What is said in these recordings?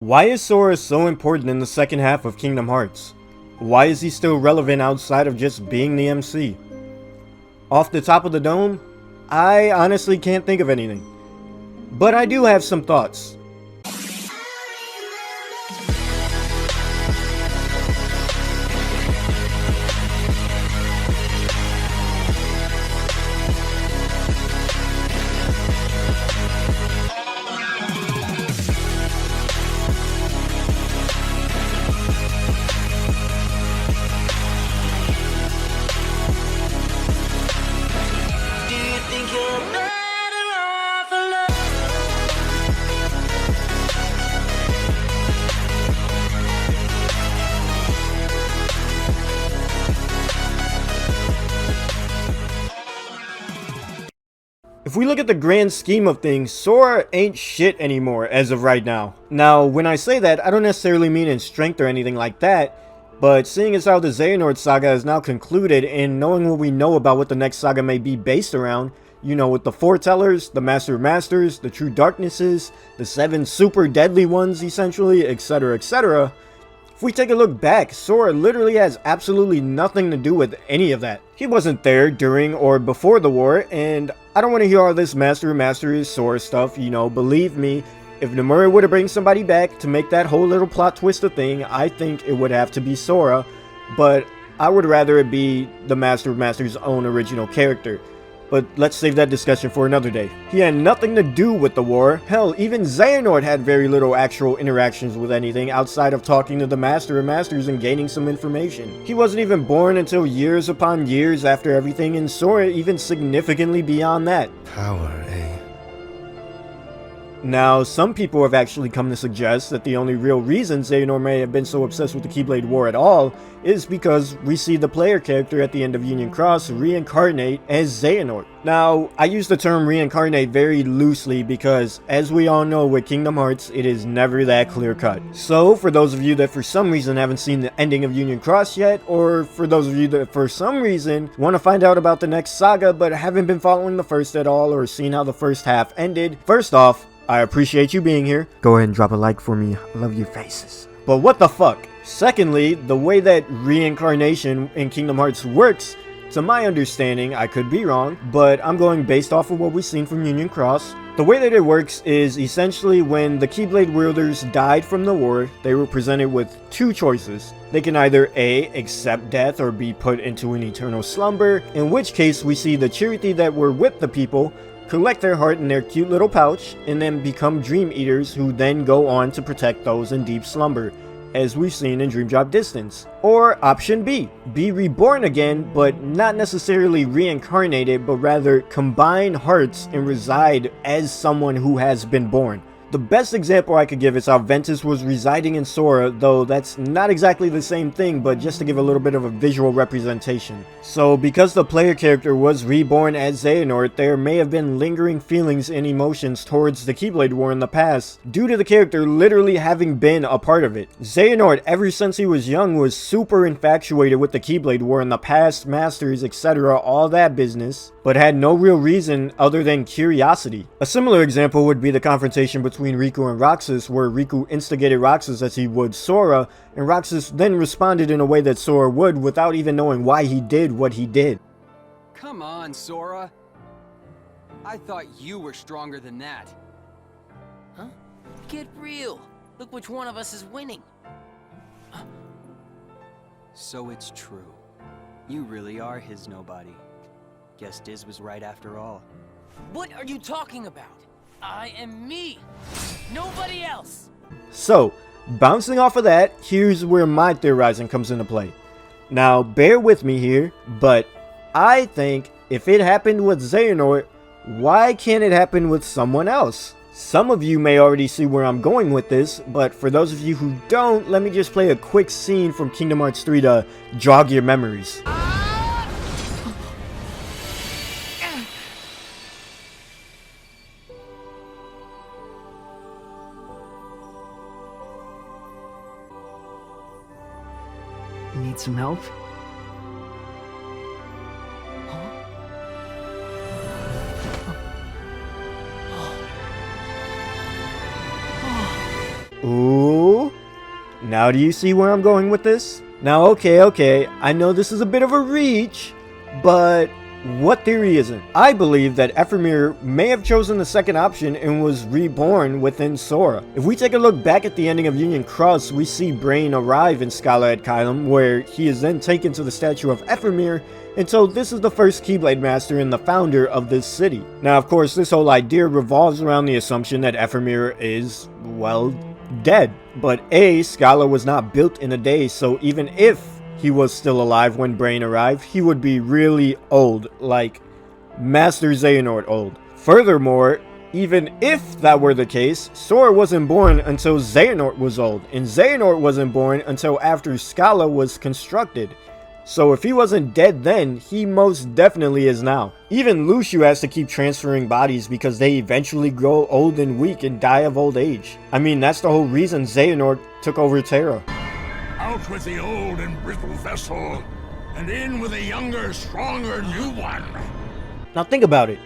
Why is Sora so important in the second half of Kingdom Hearts? Why is he still relevant outside of just being the MC? Off the top of the dome, I honestly can't think of anything. But I do have some thoughts. If we look at the grand scheme of things, Sora ain't shit anymore as of right now. Now, when I say that, I don't necessarily mean in strength or anything like that, but seeing as how the Xehanort Saga is now concluded and knowing what we know about what the next saga may be based around, you know, with the Foretellers, the Master of Masters, the True Darknesses, the 7 super deadly ones essentially, etc, etc. If we take a look back, Sora literally has absolutely nothing to do with any of that. He wasn't there during or before the war, and I don't want to hear all this Master of Masters Sora stuff, you know, believe me, if Nomura were to bring somebody back to make that whole little plot twist a thing, I think it would have to be Sora, but I would rather it be the Master of Masters' own original character. But let's save that discussion for another day. He had nothing to do with the war. Hell, even Xehanort had very little actual interactions with anything outside of talking to the Master of Masters and gaining some information. He wasn't even born until years upon years after everything, and Sora even significantly beyond that. Power, eh? Now, some people have actually come to suggest that the only real reason Xehanort may have been so obsessed with the Keyblade War at all is because we see the player character at the end of Union Cross reincarnate as Xehanort. Now, I use the term reincarnate very loosely because, as we all know with Kingdom Hearts, it is never that clear-cut. So, for those of you that for some reason haven't seen the ending of Union Cross yet, or for those of you that for some reason want to find out about the next saga but haven't been following the first at all or seen how the first half ended, first off, I appreciate you being here. Go ahead and drop a like for me. I love your faces. But what the fuck? Secondly, the way that reincarnation in Kingdom Hearts works, to my understanding, I could be wrong, but I'm going based off of what we've seen from Union Cross. The way that it works is essentially when the Keyblade wielders died from the war, they were presented with two choices. They can either A, accept death or be put into an eternal slumber, in which case we see the Chiriti that were with the people collect their heart in their cute little pouch, and then become Dream Eaters who then go on to protect those in deep slumber, as we've seen in Dream Drop Distance. Or option B, be reborn again, but not necessarily reincarnated, but rather combine hearts and reside as someone who has been born. The best example I could give is how Ventus was residing in Sora, though that's not exactly the same thing, but just to give a little bit of a visual representation. So because the player character was reborn as Xehanort, there may have been lingering feelings and emotions towards the Keyblade War in the past, due to the character literally having been a part of it. Xehanort, ever since he was young, was super infatuated with the Keyblade War and the past masters, etc., all that business, but had no real reason other than curiosity. A similar example would be the confrontation between Riku and Roxas, where Riku instigated Roxas as he would Sora, and Roxas then responded in a way that Sora would without even knowing why he did what he did. Come on, Sora. I thought you were stronger than that. Huh? Get real. Look which one of us is winning. So it's true. You really are his nobody. Guess Diz was right after all. What are you talking about? I am me. Nobody else. So, bouncing off of that, here's where my theorizing comes into play. Now, bear with me here, but I think if it happened with Xehanort, why can't it happen with someone else? Some of you may already see where I'm going with this, but for those of you who don't, let me just play a quick scene from Kingdom Hearts 3 to jog your memories. Need some help? Ooh, Oh, now do you see where I'm going with this? Now, okay, I know this is a bit of a reach, but what theory isn't? I believe that Ephemer may have chosen the second option and was reborn within Sora. If we take a look back at the ending of Union Cross, we see Brain arrive in Scala at Kylum, where he is then taken to the statue of Ephemer, and so this is the first Keyblade Master and the founder of this city. Now, of course, this whole idea revolves around the assumption that Ephemer is, well, dead. But A, Scala was not built in a day, so even if he was still alive when Brain arrived, he would be really old, like Master Xehanort old. Furthermore, even if that were the case, Sora wasn't born until Xehanort was old, and Xehanort wasn't born until after Scala was constructed. So if he wasn't dead then, he most definitely is now. Even Lucio has to keep transferring bodies because they eventually grow old and weak and die of old age. I mean, that's the whole reason Xehanort took over Terra. Out with the old and brittle vessel, and in with a younger, stronger new one. Now think about it.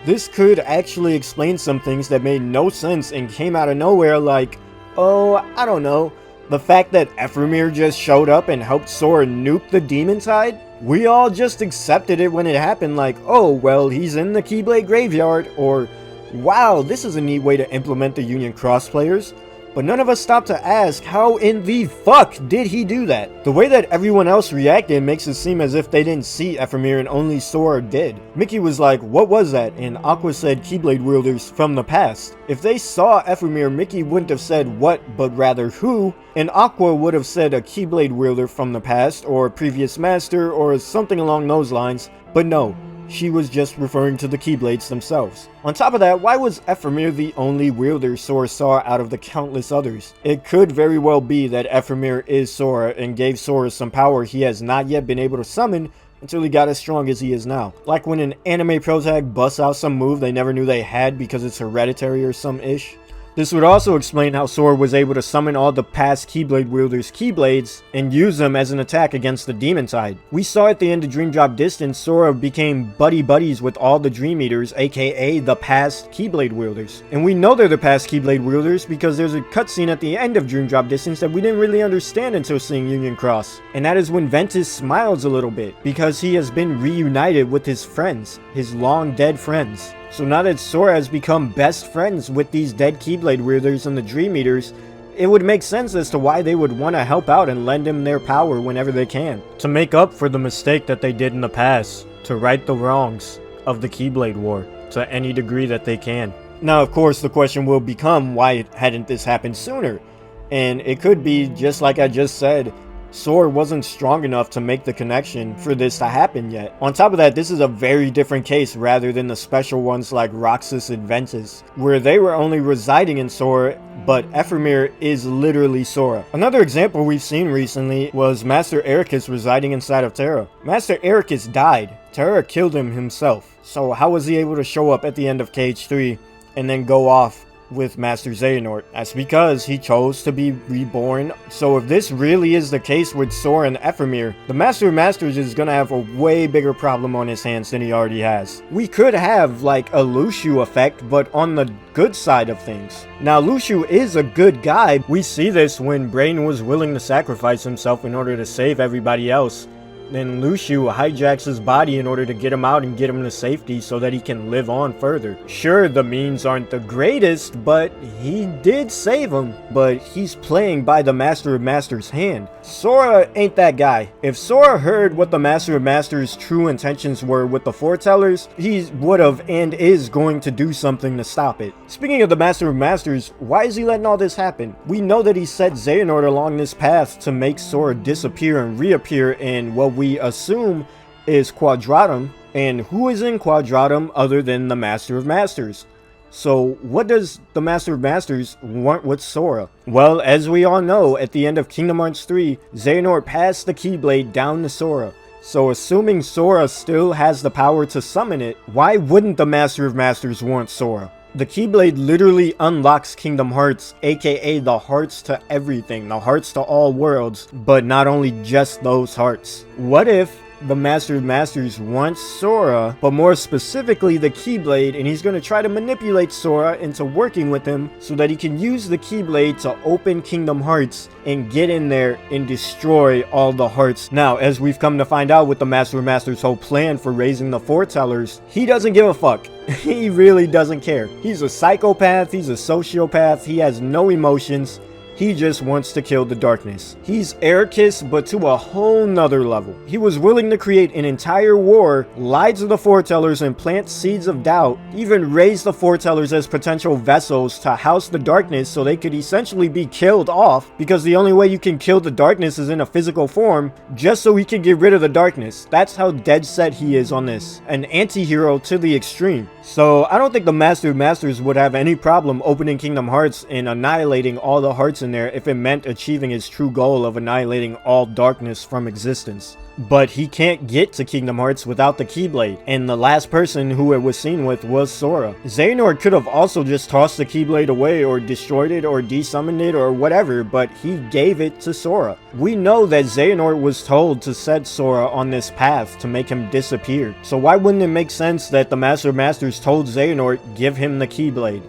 This could actually explain some things that made no sense and came out of nowhere, like, oh, I don't know, the fact that Ephemer just showed up and helped Sora nuke the Demon Tide? We all just accepted it when it happened, like, oh, well, he's in the Keyblade graveyard, or, wow, this is a neat way to implement the Union Cross players. But none of us stopped to ask, how in the fuck did he do that? The way that everyone else reacted makes it seem as if they didn't see Ephemer and only Sora did. Mickey was like, what was that? And Aqua said Keyblade wielders from the past. If they saw Ephemer, Mickey wouldn't have said what, but rather who, and Aqua would have said a Keyblade wielder from the past, or previous master, or something along those lines, but no. She was just referring to the Keyblades themselves. On top of that, why was Ephemer the only wielder Sora saw out of the countless others? It could very well be that Ephemer is Sora and gave Sora some power he has not yet been able to summon until he got as strong as he is now. Like when an anime protag busts out some move they never knew they had because it's hereditary or some ish. This would also explain how Sora was able to summon all the past Keyblade wielders' Keyblades and use them as an attack against the Demon Tide. We saw at the end of Dream Drop Distance, Sora became buddies with all the Dream Eaters, aka the past Keyblade wielders. And we know they're the past Keyblade wielders because there's a cutscene at the end of Dream Drop Distance that we didn't really understand until seeing Union Cross. And that is when Ventus smiles a little bit because he has been reunited with his friends, his long dead friends. So now that Sora has become best friends with these dead Keyblade wielders and the Dream Eaters, it would make sense as to why they would want to help out and lend him their power whenever they can. To make up for the mistake that they did in the past, to right the wrongs of the Keyblade War, to any degree that they can. Now of course the question will become, why hadn't this happened sooner? And it could be, just like I just said, Sora wasn't strong enough to make the connection for this to happen yet. On top of that, this is a very different case rather than the special ones like Roxas and Ventus, where they were only residing in Sora, but Ephemer is literally Sora. Another example we've seen recently was Master Ericus residing inside of Terra. Master Ericus died. Terra killed him himself. So how was he able to show up at the end of KH3 and then go off with Master Xehanort? That's because he chose to be reborn. So if this really is the case with Sora and Ephemer, the Master of Masters is gonna have a way bigger problem on his hands than he already has. We could have like a Lucio effect, but on the good side of things. Now Lucio is a good guy. We see this when Brain was willing to sacrifice himself in order to save everybody else. Then Lucio hijacks his body in order to get him out and get him to safety so that he can live on further. Sure, the means aren't the greatest, but he did save him. But he's playing by the Master of Masters' hand. Sora ain't that guy. If Sora heard what the Master of Masters' true intentions were with the Foretellers, he would've and is going to do something to stop it. Speaking of the Master of Masters, why is he letting all this happen? We know that he set Xehanort along this path to make Sora disappear and reappear in what we assume is Quadratum, and who is in Quadratum other than the Master of Masters? So what does the Master of Masters want with Sora? Well, as we all know, at the end of Kingdom Hearts 3, Xehanort passed the Keyblade down to Sora. So assuming Sora still has the power to summon it, why wouldn't the Master of Masters want Sora? The Keyblade literally unlocks Kingdom Hearts, aka the hearts to everything, the hearts to all worlds, but not only just those hearts. What if the Master of Masters wants Sora, but more specifically the Keyblade, and he's going to try to manipulate Sora into working with him so that he can use the Keyblade to open Kingdom Hearts and get in there and destroy all the hearts. Now, as we've come to find out with the Master of Masters' whole plan for raising the foretellers, he doesn't give a fuck. He really doesn't care. He's a psychopath, he's a sociopath, he has no emotions. He just wants to kill the darkness. He's Ericus, but to a whole nother level. He was willing to create an entire war, lie to the foretellers and plant seeds of doubt, even raise the foretellers as potential vessels to house the darkness so they could essentially be killed off, because the only way you can kill the darkness is in a physical form, just so he can get rid of the darkness. That's how dead set he is on this. An anti-hero to the extreme. So I don't think the Master of Masters would have any problem opening Kingdom Hearts and annihilating all the hearts in there if it meant achieving his true goal of annihilating all darkness from existence. But he can't get to Kingdom Hearts without the Keyblade, and the last person who it was seen with was Sora. Xehanort could have also just tossed the Keyblade away or destroyed it or desummoned it or whatever, but he gave it to Sora. We know that Xehanort was told to set Sora on this path to make him disappear, so why wouldn't it make sense that the Master of Masters told Xehanort give him the Keyblade?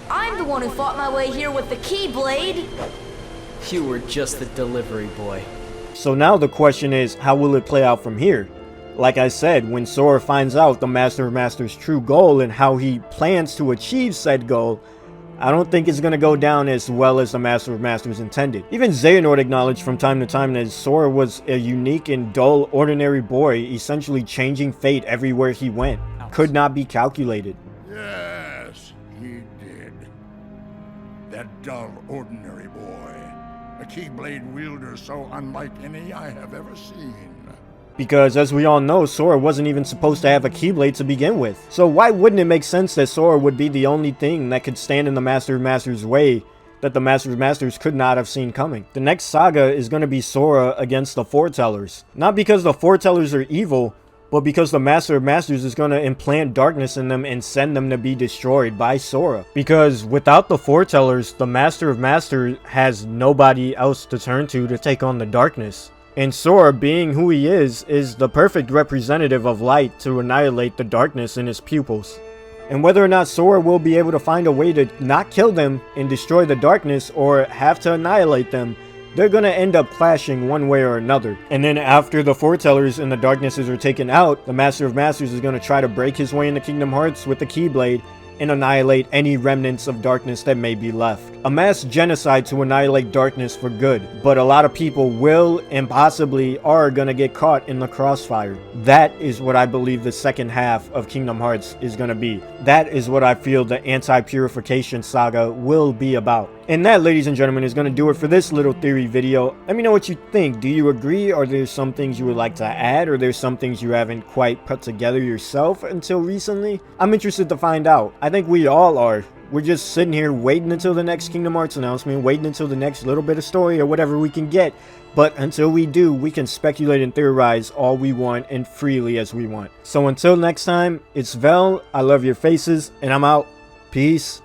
I'm the one who fought my way here with the Keyblade! You were just the delivery boy. So now the question is, how will it play out from here? Like I said, when Sora finds out the Master of Masters' true goal and how he plans to achieve said goal, I don't think it's going to go down as well as the Master of Masters intended. Even Xehanort acknowledged from time to time that Sora was a unique and dull, ordinary boy, essentially changing fate everywhere he went. Could not be calculated. Yes, he did. That dull, ordinary boy. A Keyblade wielder so unlike any I have ever seen. Because as we all know, Sora wasn't even supposed to have a Keyblade to begin with. So why wouldn't it make sense that Sora would be the only thing that could stand in the Master of Masters' way that the Master of Masters could not have seen coming? The next saga is going to be Sora against the foretellers. Not because the foretellers are evil, but because the Master of Masters is going to implant darkness in them and send them to be destroyed by Sora. Because without the foretellers, the Master of Masters has nobody else to turn to take on the darkness. And Sora, being who he is the perfect representative of light to annihilate the darkness in his pupils. And whether or not Sora will be able to find a way to not kill them and destroy the darkness or have to annihilate them, they're gonna end up clashing one way or another. And then after the foretellers and the darknesses are taken out, the Master of Masters is gonna try to break his way into Kingdom Hearts with the Keyblade and annihilate any remnants of darkness that may be left. A mass genocide to annihilate darkness for good, but a lot of people will and possibly are gonna get caught in the crossfire. That is what I believe the second half of Kingdom Hearts is gonna be. That is what I feel the Anti-Purification saga will be about. And that, ladies and gentlemen, is gonna do it for this little theory video. Let me know what you think. Do you agree? Are there some things you would like to add? Or there's some things you haven't quite put together yourself until recently? I'm interested to find out. I think we all are. We're just sitting here waiting until the next Kingdom Hearts announcement, waiting until the next little bit of story or whatever we can get. But until we do, we can speculate and theorize all we want and freely as we want. So until next time, it's Vel, I love your faces, and I'm out. Peace.